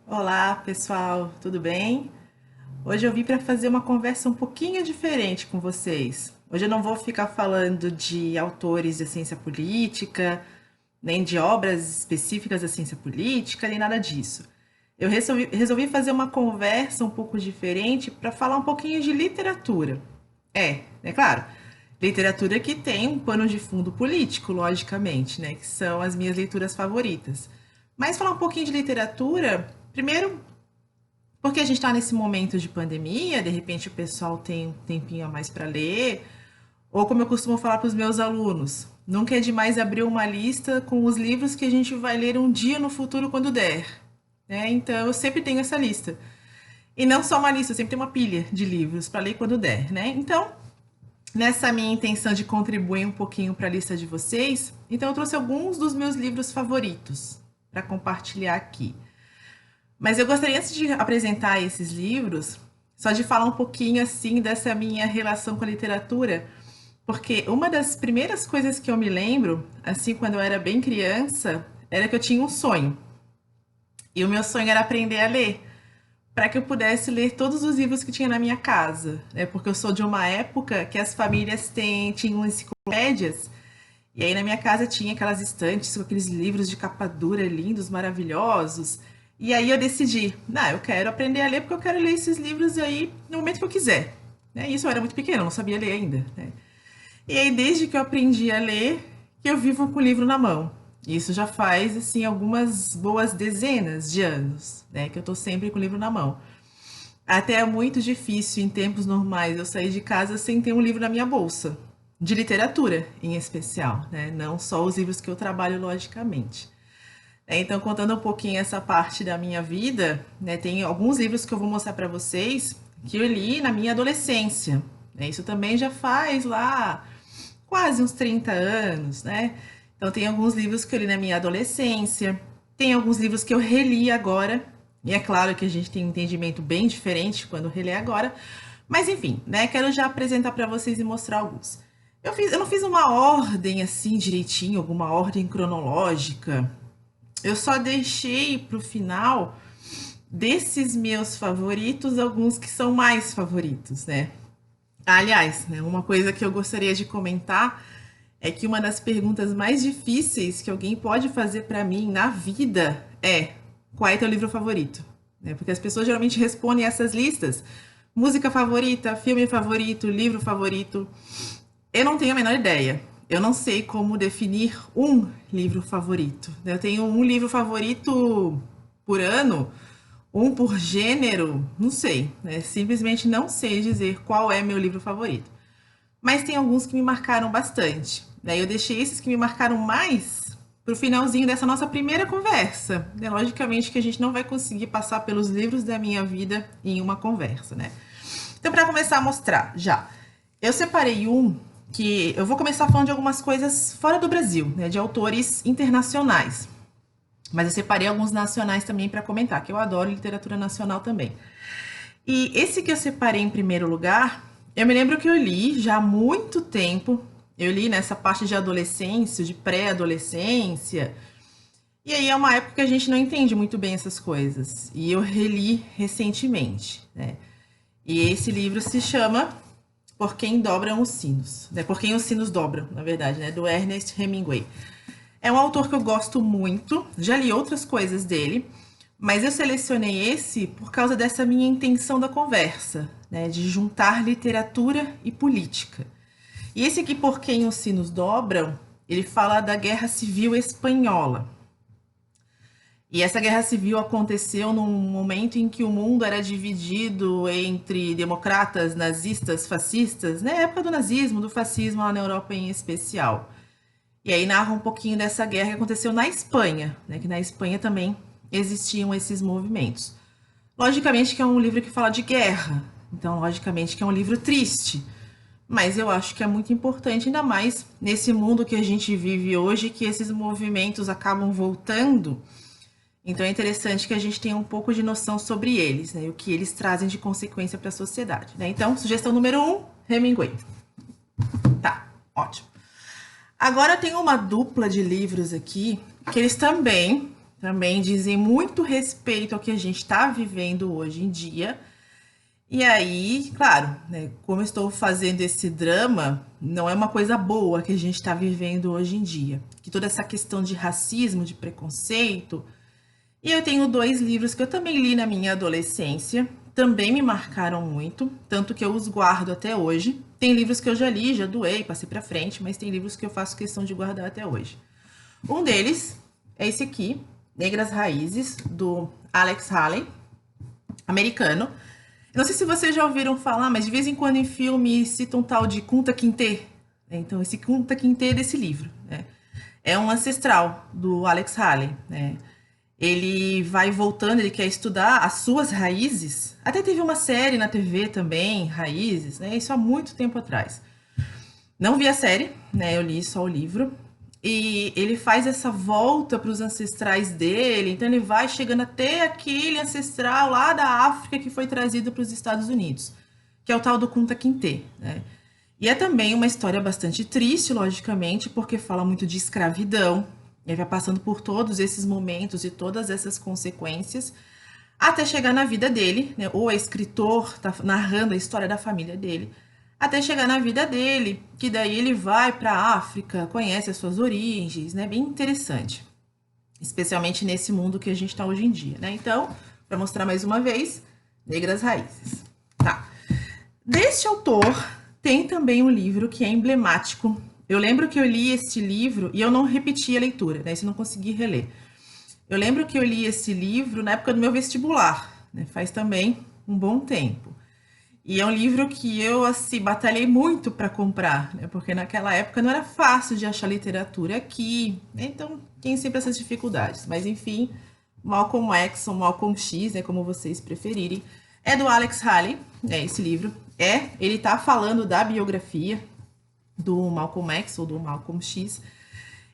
Olá, pessoal, tudo bem? Hoje eu vim para fazer uma conversa um pouquinho diferente com vocês. Hoje eu não vou ficar falando de autores de ciência política, nem de obras específicas da ciência política, nem nada disso. Eu resolvi fazer uma conversa um pouco diferente para falar um pouquinho de literatura. É claro, literatura que tem um pano de fundo político, logicamente, né? Que são as minhas leituras favoritas. Mas falar um pouquinho de literatura, primeiro porque a gente está nesse momento de pandemia, de repente o pessoal tem um tempinho a mais para ler, ou como eu costumo falar para os meus alunos, nunca é demais abrir uma lista com os livros que a gente vai ler um dia no futuro quando der. Né? Então eu sempre tenho essa lista. E não só uma lista, eu sempre tenho uma pilha de livros para ler quando der. Né? Então, nessa minha intenção de contribuir um pouquinho para a lista de vocês, então eu trouxe alguns dos meus livros favoritos para compartilhar aqui. Mas eu gostaria, antes de apresentar esses livros, só de falar um pouquinho assim dessa minha relação com a literatura, porque uma das primeiras coisas que eu me lembro, assim, quando eu era bem criança, era que eu tinha um sonho. E o meu sonho era aprender a ler, para que eu pudesse ler todos os livros que tinha na minha casa, né? Porque eu sou de uma época que as famílias tinham enciclopédias, e aí na minha casa tinha aquelas estantes com aqueles livros de capa dura lindos, maravilhosos. E aí eu decidi, não, eu quero aprender a ler porque eu quero ler esses livros aí no momento que eu quiser. Né? Isso eu era muito pequena, eu não sabia ler ainda. Né? E aí desde que eu aprendi a ler, que eu vivo com o livro na mão. Isso já faz assim algumas boas dezenas de anos, né, que eu tô sempre com o livro na mão. Até é muito difícil em tempos normais eu sair de casa sem ter um livro na minha bolsa, de literatura em especial, né? Não só os livros que eu trabalho, logicamente. Então, contando um pouquinho essa parte da minha vida, né, tem alguns livros que eu vou mostrar para vocês que eu li na minha adolescência. Né? Isso também já faz lá quase uns 30 anos, né? Então, tem alguns livros que eu li na minha adolescência, tem alguns livros que eu reli agora, e é claro que a gente tem um entendimento bem diferente quando relê agora, mas enfim, né? Quero já apresentar para vocês e mostrar alguns. Eu não fiz uma ordem assim direitinho, alguma ordem cronológica. Eu só deixei para o final desses meus favoritos alguns que são mais favoritos, né? Aliás, né, uma coisa que eu gostaria de comentar é que uma das perguntas mais difíceis que alguém pode fazer para mim na vida é: qual é teu livro favorito? Né? Porque as pessoas geralmente respondem essas listas: música favorita, filme favorito, livro favorito. Eu não tenho a menor ideia. Eu não sei como definir um livro favorito. Eu tenho um livro favorito por ano, um por gênero, não sei. Né? Simplesmente não sei dizer qual é meu livro favorito. Mas tem alguns que me marcaram bastante. Daí eu deixei esses que me marcaram mais para o finalzinho dessa nossa primeira conversa. Logicamente que a gente não vai conseguir passar pelos livros da minha vida em uma conversa, né? Então, para começar a mostrar, já, eu separei um que eu vou começar falando de algumas coisas fora do Brasil, né, de autores internacionais. Mas eu separei alguns nacionais também para comentar, que eu adoro literatura nacional também. E esse que eu separei em primeiro lugar, eu me lembro que eu li já há muito tempo. Eu li nessa parte de adolescência, de pré-adolescência. E aí é uma época que a gente não entende muito bem essas coisas. E eu reli recentemente, né? E esse livro se chama Por Quem Dobram os Sinos, né? Por Quem os Sinos Dobram, na verdade, né? Do Ernest Hemingway. É um autor que eu gosto muito, já li outras coisas dele, mas eu selecionei esse por causa dessa minha intenção da conversa, né? De juntar literatura e política. E esse aqui, Por Quem os Sinos Dobram, ele fala da Guerra Civil Espanhola. E essa guerra civil aconteceu num momento em que o mundo era dividido entre democratas, nazistas, fascistas, na época do nazismo, do fascismo lá na Europa em especial. E aí narra um pouquinho dessa guerra que aconteceu na Espanha, né, que na Espanha também existiam esses movimentos. Logicamente que é um livro que fala de guerra, então logicamente que é um livro triste, mas eu acho que é muito importante, ainda mais nesse mundo que a gente vive hoje, que esses movimentos acabam voltando. Então é interessante que a gente tenha um pouco de noção sobre eles, né, e o que eles trazem de consequência para a sociedade. Né? Então, sugestão número 1, Hemingway. Tá, ótimo. Agora eu tenho uma dupla de livros aqui, que eles também também dizem muito respeito ao que a gente está vivendo hoje em dia. E aí, claro, né, como eu estou fazendo esse drama, não é uma coisa boa que a gente está vivendo hoje em dia. Que toda essa questão de racismo, de preconceito. E eu tenho dois livros que eu também li na minha adolescência, também me marcaram muito, tanto que eu os guardo até hoje. Tem livros que eu já li, já doei, passei para frente, mas tem livros que eu faço questão de guardar até hoje. Um deles é esse aqui, Negras Raízes, do Alex Haley, americano. Não sei se vocês já ouviram falar, mas de vez em quando em filme citam um tal de Kunta Kinte. Então, esse Kunta Kinte é desse livro. Né? É um ancestral do Alex Haley. Né? Ele vai voltando, ele quer estudar as suas raízes. Até teve uma série na TV também, Raízes, né? Isso há muito tempo atrás. Não vi a série, né? Eu li só o livro. E ele faz essa volta para os ancestrais dele, então ele vai chegando até aquele ancestral lá da África que foi trazido para os Estados Unidos, que é o tal do Kunta Kinte, né? E é também uma história bastante triste, logicamente, porque fala muito de escravidão, ele vai passando por todos esses momentos e todas essas consequências, até chegar na vida dele, né? O escritor está narrando a história da família dele, até chegar na vida dele, que daí ele vai para a África, conhece as suas origens, né? Bem interessante, especialmente nesse mundo que a gente está hoje em dia, né? Então, para mostrar mais uma vez, Negras Raízes. Tá. Deste autor, tem também um livro que é emblemático. Eu lembro que eu li este livro e eu não repeti a leitura, né? Isso eu não consegui reler. Eu lembro que eu li esse livro na época do meu vestibular, né? Faz também um bom tempo. E é um livro que eu, assim, batalhei muito para comprar, né? Porque naquela época não era fácil de achar literatura aqui, né? Então tem sempre essas dificuldades. Mas, enfim, Malcolm X ou Malcolm X, né? Como vocês preferirem, é do Alex Haley, né? Esse livro. Ele tá falando da biografia do Malcolm X ou do Malcolm X.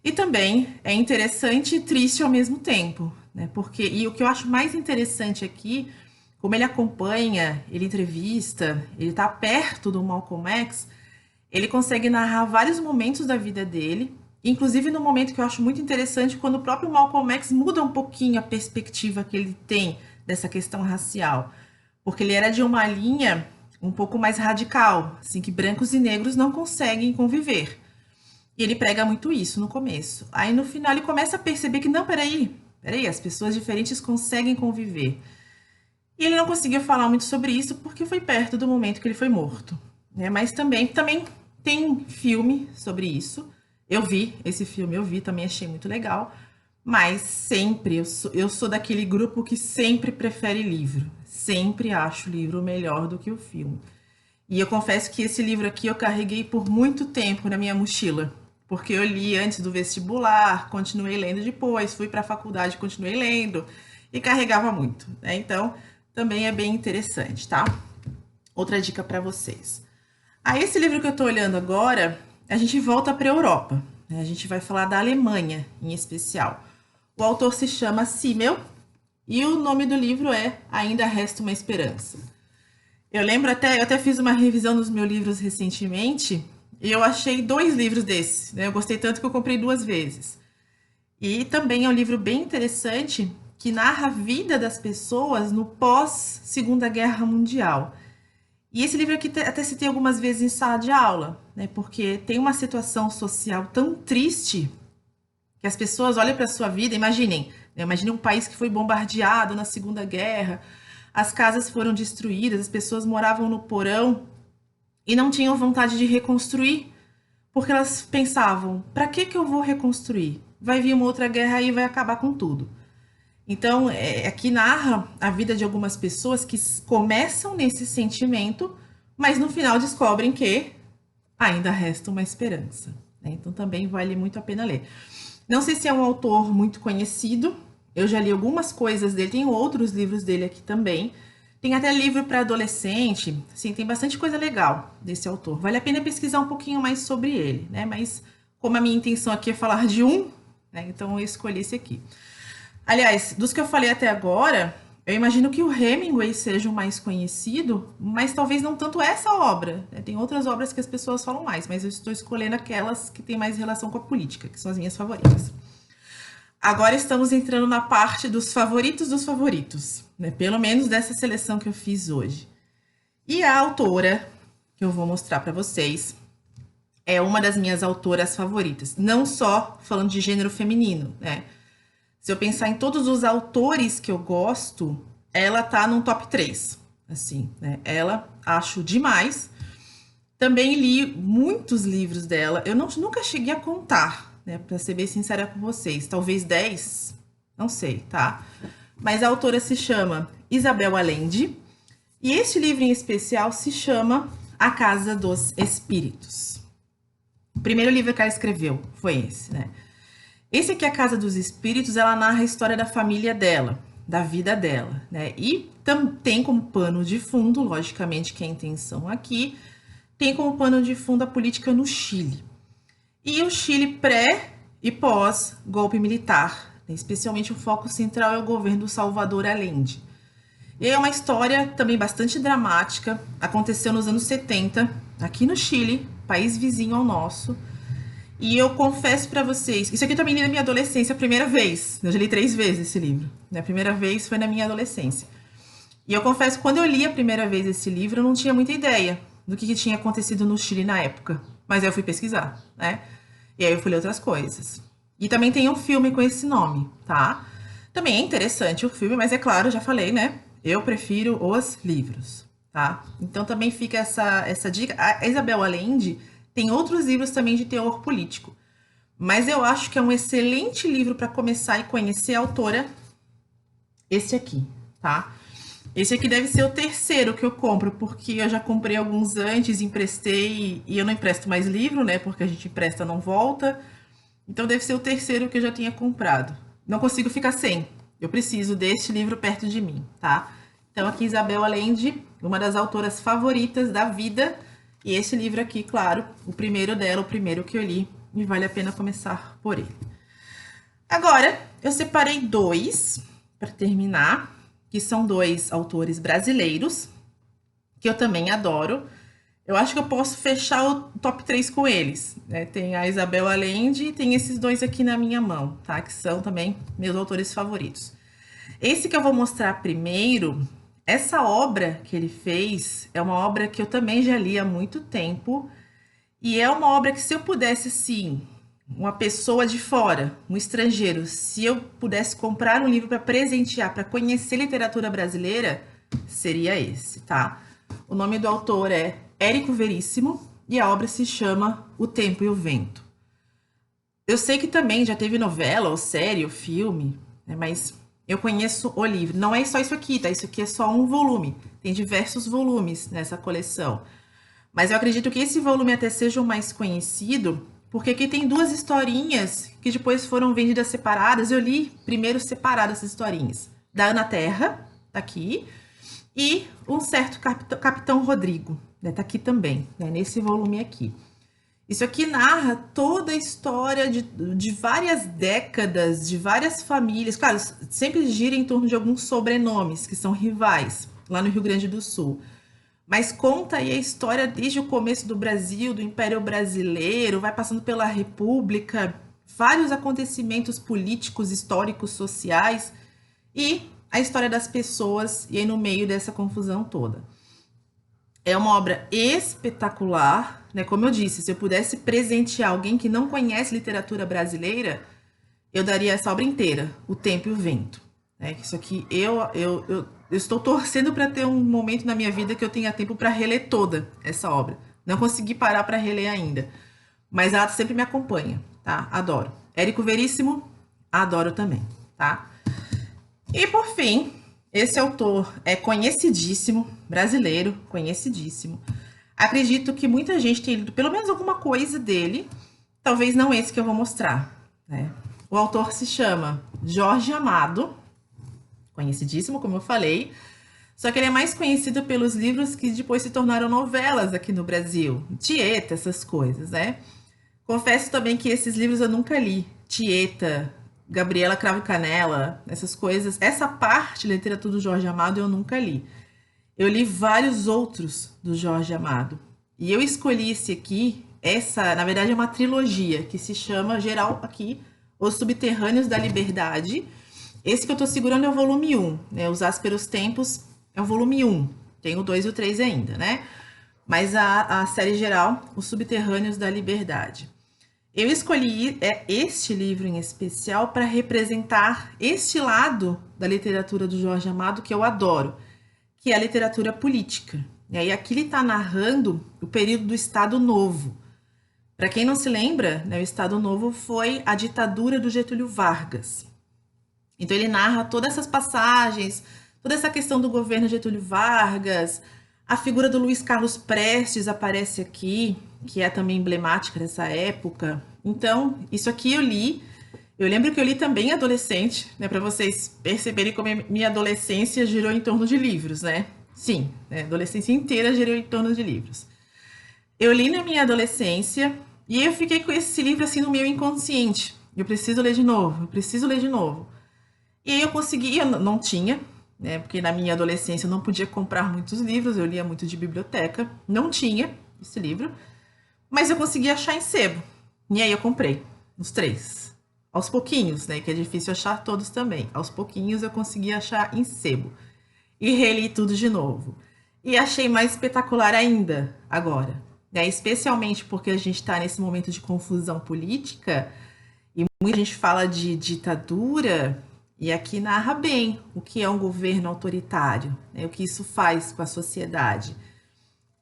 E também é interessante e triste ao mesmo tempo, né? Porque, e o que eu acho mais interessante aqui, como ele acompanha, ele entrevista, ele está perto do Malcolm X, ele consegue narrar vários momentos da vida dele, inclusive no momento que eu acho muito interessante, quando o próprio Malcolm X muda um pouquinho a perspectiva que ele tem dessa questão racial, porque ele era de uma linha um pouco mais radical, assim, que brancos e negros não conseguem conviver. E ele prega muito isso no começo. Aí no final ele começa a perceber que não, peraí, as pessoas diferentes conseguem conviver. E ele não conseguiu falar muito sobre isso porque foi perto do momento que ele foi morto, né? Mas também tem filme sobre isso. Eu vi esse filme, também achei muito legal. Mas sempre, eu sou daquele grupo que sempre prefere livro. Sempre acho o livro melhor do que o filme. E eu confesso que esse livro aqui eu carreguei por muito tempo na minha mochila. Porque eu li antes do vestibular, continuei lendo depois, fui para a faculdade, continuei lendo e carregava muito, né? Então, também é bem interessante, tá? Outra dica para vocês. Esse livro que eu estou olhando agora, a gente volta para a Europa, né? A gente vai falar da Alemanha, em especial. O autor se chama Simmel e o nome do livro é Ainda Resta uma Esperança. Eu até fiz uma revisão dos meus livros recentemente e eu achei 2 livros desses, né? Eu gostei tanto que eu comprei 2 vezes. E também é um livro bem interessante que narra a vida das pessoas no pós-Segunda Guerra Mundial. E esse livro aqui até citei algumas vezes em sala de aula, né? Porque tem uma situação social tão triste que as pessoas olham para a sua vida, imaginem, né? Imaginem um país que foi bombardeado na Segunda Guerra, as casas foram destruídas, as pessoas moravam no porão e não tinham vontade de reconstruir, porque elas pensavam, para que eu vou reconstruir? Vai vir uma outra guerra e vai acabar com tudo. Então, aqui narra a vida de algumas pessoas que começam nesse sentimento, mas no final descobrem que ainda resta uma esperança, né? Então, também vale muito a pena ler. Não sei se é um autor muito conhecido, eu já li algumas coisas dele, tem outros livros dele aqui também. Tem até livro para adolescente, sim, tem bastante coisa legal desse autor. Vale a pena pesquisar um pouquinho mais sobre ele, né? Mas como a minha intenção aqui é falar de um, né? Então eu escolhi esse aqui. Aliás, dos que eu falei até agora, eu imagino que o Hemingway seja o mais conhecido, mas talvez não tanto essa obra, né? Tem outras obras que as pessoas falam mais, mas eu estou escolhendo aquelas que têm mais relação com a política, que são as minhas favoritas. Agora estamos entrando na parte dos favoritos, né? Pelo menos dessa seleção que eu fiz hoje. E a autora que eu vou mostrar para vocês é uma das minhas autoras favoritas, não só falando de gênero feminino, né? Se eu pensar em todos os autores que eu gosto, ela tá num top 3, assim, né? Ela acho demais. Também li muitos livros dela. Eu nunca cheguei a contar, né? Pra ser bem sincera com vocês. Talvez 10, não sei, tá? Mas a autora se chama Isabel Allende. E este livro em especial se chama A Casa dos Espíritos. O primeiro livro que ela escreveu foi esse, né? Esse aqui, A Casa dos Espíritos, ela narra a história da família dela, da vida dela, né? E tem como pano de fundo, logicamente, que é a intenção aqui, tem como pano de fundo a política no Chile. E o Chile pré e pós golpe militar, né? Especialmente o foco central é o governo do Salvador Allende. E é uma história também bastante dramática, aconteceu nos anos 70, aqui no Chile, país vizinho ao nosso. E eu confesso para vocês, isso aqui eu também li na minha adolescência a primeira vez. Eu já li 3 vezes esse livro. A primeira vez foi na minha adolescência. E eu confesso que quando eu li a primeira vez esse livro, eu não tinha muita ideia do que tinha acontecido no Chile na época. Mas aí eu fui pesquisar, né? E aí eu fui ler outras coisas. E também tem um filme com esse nome, tá? Também é interessante o filme, mas é claro, já falei, né? Eu prefiro os livros, tá? Então também fica essa dica. A Isabel Allende tem outros livros também de teor político. Mas eu acho que é um excelente livro para começar e conhecer a autora. Esse aqui, tá? Esse aqui deve ser o terceiro que eu compro, porque eu já comprei alguns antes, emprestei, e eu não empresto mais livro, né? Porque a gente empresta, não volta. Então deve ser o terceiro que eu já tinha comprado. Não consigo ficar sem. Eu preciso deste livro perto de mim, tá? Então aqui Isabel Allende, uma das autoras favoritas da vida. E esse livro aqui, claro, o primeiro dela, o primeiro que eu li, e vale a pena começar por ele. Agora, eu separei 2 para terminar, que são 2 autores brasileiros, que eu também adoro. Eu acho que eu posso fechar o top 3 com eles, né? Tem a Isabel Allende e tem esses 2 aqui na minha mão, tá? Que são também meus autores favoritos. Esse que eu vou mostrar primeiro, essa obra que ele fez é uma obra que eu também já li há muito tempo. E é uma obra que, se eu pudesse, assim, uma pessoa de fora, um estrangeiro, se eu pudesse comprar um livro para presentear, para conhecer literatura brasileira, seria esse, tá? O nome do autor é Érico Veríssimo e a obra se chama O Tempo e o Vento. Eu sei que também já teve novela, ou série, ou filme, né? Mas eu conheço o livro. Não é só isso aqui, tá? Isso aqui é só um volume. Tem diversos volumes nessa coleção. Mas eu acredito que esse volume até seja o mais conhecido, porque aqui tem 2 historinhas que depois foram vendidas separadas. Eu li primeiro separadas essas historinhas. Da Ana Terra, tá aqui, e um certo Capitão Rodrigo, né? Tá aqui também, né? Nesse volume aqui. Isso aqui narra toda a história de várias décadas, de várias famílias. Claro, sempre gira em torno de alguns sobrenomes que são rivais, lá no Rio Grande do Sul. Mas conta aí a história desde o começo do Brasil, do Império Brasileiro, vai passando pela República, vários acontecimentos políticos, históricos, sociais e a história das pessoas, e aí no meio dessa confusão toda. É uma obra espetacular, né? Como eu disse, se eu pudesse presentear alguém que não conhece literatura brasileira, eu daria essa obra inteira, O Tempo e o Vento. Né? Isso aqui eu estou torcendo para ter um momento na minha vida que eu tenha tempo para reler toda essa obra. Não consegui parar para reler ainda, mas ela sempre me acompanha, tá? Adoro. Érico Veríssimo, adoro também, tá? E por fim, esse autor é conhecidíssimo, brasileiro, conhecidíssimo. Acredito que muita gente tem lido pelo menos alguma coisa dele, talvez não esse que eu vou mostrar, né? O autor se chama Jorge Amado, conhecidíssimo, como eu falei, só que ele é mais conhecido pelos livros que depois se tornaram novelas aqui no Brasil, Tieta, essas coisas, né? Confesso também que esses livros eu nunca li, Tieta, Gabriela Cravo e Canela, essas coisas, essa parte da literatura do Jorge Amado eu nunca li. Eu li vários outros do Jorge Amado. E eu escolhi esse aqui, essa, na verdade, é uma trilogia que se chama, geral aqui, Os Subterrâneos da Liberdade. Esse que eu tô segurando é o volume 1, né? Os Ásperos Tempos é o volume 1. Tem o 2 e o 3 ainda, né? Mas a série geral, Os Subterrâneos da Liberdade. Eu escolhi este livro em especial para representar este lado da literatura do Jorge Amado que eu adoro, que é a literatura política. E aí aqui ele está narrando o período do Estado Novo. Para quem não se lembra, né, o Estado Novo foi a ditadura do Getúlio Vargas. Então ele narra todas essas passagens, toda essa questão do governo Getúlio Vargas, a figura do Luiz Carlos Prestes aparece aqui, que é também emblemática dessa época. Então, isso aqui eu li. Eu lembro que eu li também adolescente, né, para vocês perceberem como minha adolescência girou em torno de livros, né? Sim, né, a adolescência inteira girou em torno de livros. Eu li na minha adolescência e eu fiquei com esse livro assim no meu inconsciente. Eu preciso ler de novo, eu preciso ler de novo. E aí eu consegui, eu não tinha, né? Porque na minha adolescência eu não podia comprar muitos livros, eu lia muito de biblioteca, não tinha esse livro, mas eu consegui achar em sebo. E aí eu comprei os 3. Aos pouquinhos, né? Que é difícil achar todos também. Aos pouquinhos eu consegui achar em sebo. E reli tudo de novo. E achei mais espetacular ainda agora, né? Especialmente porque a gente está nesse momento de confusão política e muita gente fala de ditadura. E aqui narra bem o que é um governo autoritário, né? O que isso faz com a sociedade.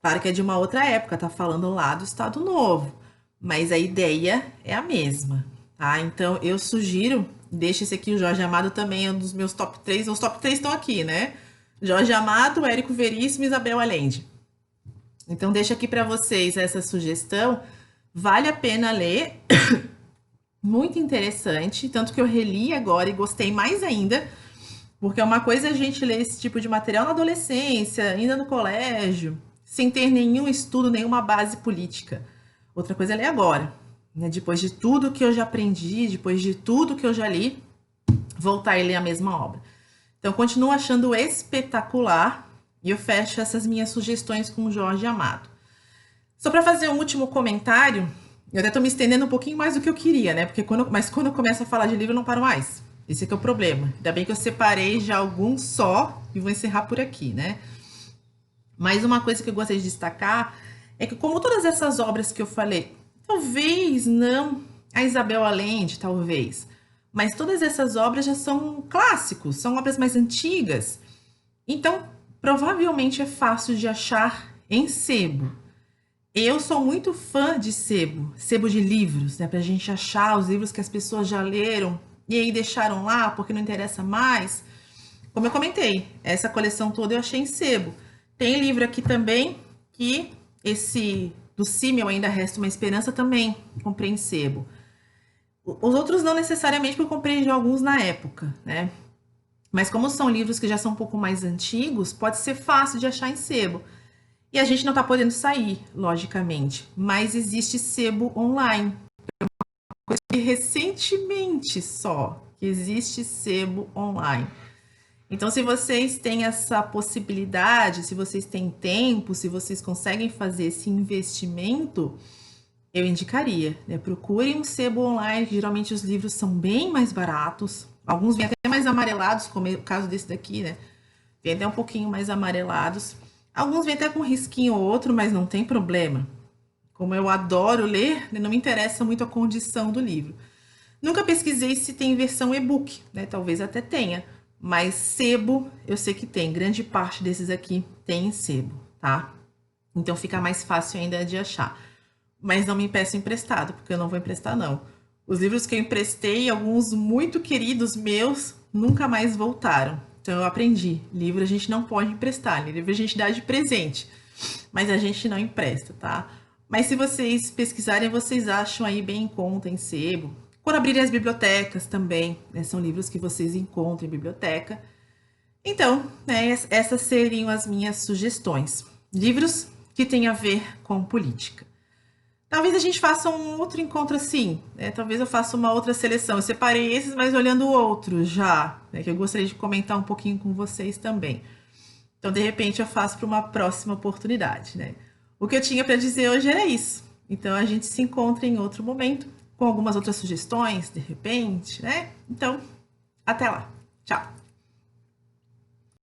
Claro que é de uma outra época, tá falando lá do Estado Novo, mas a ideia é a mesma, tá? Então eu sugiro, deixa esse aqui, o Jorge Amado também é um dos meus top 3, os top 3 estão aqui, né? Jorge Amado, Érico Veríssimo e Isabel Allende. Então deixa aqui para vocês essa sugestão, vale a pena ler. Muito interessante, tanto que eu reli agora e gostei mais ainda, porque é uma coisa a gente ler esse tipo de material na adolescência, ainda no colégio, sem ter nenhum estudo, nenhuma base política. Outra coisa é ler agora, né? Depois de tudo que eu já aprendi, depois de tudo que eu já li, voltar e ler a mesma obra. Então, continuo achando espetacular e eu fecho essas minhas sugestões com o Jorge Amado. Só para fazer um último comentário, eu até tô me estendendo um pouquinho mais do que eu queria, né? Porque quando eu começo a falar de livro, eu não paro mais. Esse aqui é o problema. Ainda bem que eu separei já alguns só e vou encerrar por aqui, né? Mas uma coisa que eu gostaria de destacar é que, como todas essas obras que eu falei, talvez não a Isabel Allende, talvez, mas todas essas obras já são clássicos, são obras mais antigas. Então, provavelmente é fácil de achar em sebo. Eu sou muito fã de sebo, sebo de livros, né? Pra gente achar os livros que as pessoas já leram e aí deixaram lá porque não interessa mais. Como eu comentei, essa coleção toda eu achei em sebo. Tem livro aqui também que esse do Simmel Ainda Resta Uma Esperança também comprei em sebo. Os outros não necessariamente porque eu comprei já alguns na época, né? Mas como são livros que já são um pouco mais antigos, pode ser fácil de achar em sebo. E a gente não está podendo sair, logicamente, mas existe sebo online. Coisa que recentemente só que existe sebo online. Então, se vocês têm essa possibilidade, se vocês têm tempo, se vocês conseguem fazer esse investimento, eu indicaria, né? Procurem um sebo online, que geralmente os livros são bem mais baratos. Alguns vêm até mais amarelados, como é o caso desse daqui, né? Vêm até um pouquinho mais amarelados. Alguns vêm até com um risquinho ou outro, mas não tem problema. Como eu adoro ler, não me interessa muito a condição do livro. Nunca pesquisei se tem versão e-book, né? Talvez até tenha, mas sebo eu sei que tem. Grande parte desses aqui tem em sebo, tá? Então fica mais fácil ainda de achar. Mas não me peça emprestado, porque eu não vou emprestar, não. Os livros que eu emprestei, alguns muito queridos meus, nunca mais voltaram. Então eu aprendi, livro a gente não pode emprestar, livro a gente dá de presente, mas a gente não empresta, tá? Mas se vocês pesquisarem, vocês acham aí bem em conta em sebo. Quando abrirem as bibliotecas também, né, são livros que vocês encontram em biblioteca. Então, né, essas seriam as minhas sugestões. Livros que têm a ver com política. Talvez a gente faça um outro encontro assim, né? Talvez eu faça uma outra seleção. Eu separei esses, mas olhando o outro já, né? Que eu gostaria de comentar um pouquinho com vocês também. Então, de repente, eu faço para uma próxima oportunidade, né? O que eu tinha para dizer hoje era isso. Então, a gente se encontra em outro momento com algumas outras sugestões, de repente, né? Então, até lá. Tchau!